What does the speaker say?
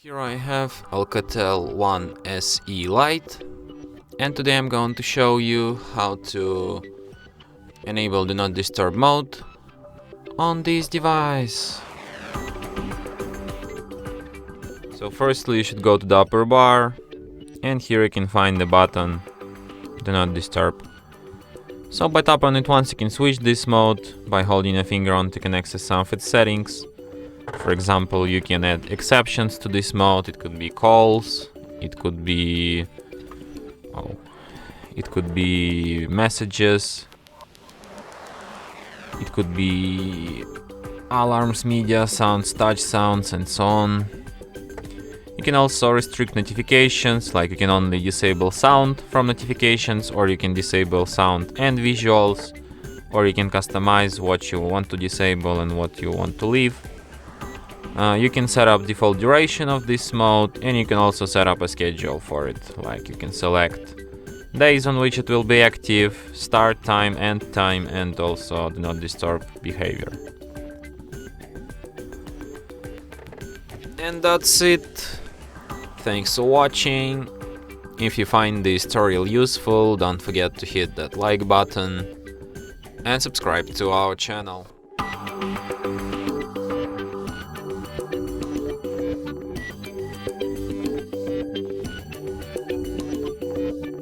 Here I have ALCATEL 1SE Lite, and today I'm going to show you how to enable Do Not Disturb mode on this device. So firstly you should go to the upper bar, and here you can find the button Do Not Disturb. So by tapping on it once you can switch this mode. By holding a finger on it you can access some of its settings. For example, you can add exceptions to this mode. It could be calls, it could be messages, it could be alarms, media, sounds, touch sounds, and so on. You can also restrict notifications, like you can only disable sound from notifications, or you can disable sound and visuals, or you can customize what you want to disable and what you want to leave. You can set up default duration of this mode, and you can also set up a schedule for it, like you can select days on which it will be active, start time, end time, and also do not disturb behavior. And that's it. Thanks for watching. If you find this tutorial useful, don't forget to hit that like button and subscribe to our channel.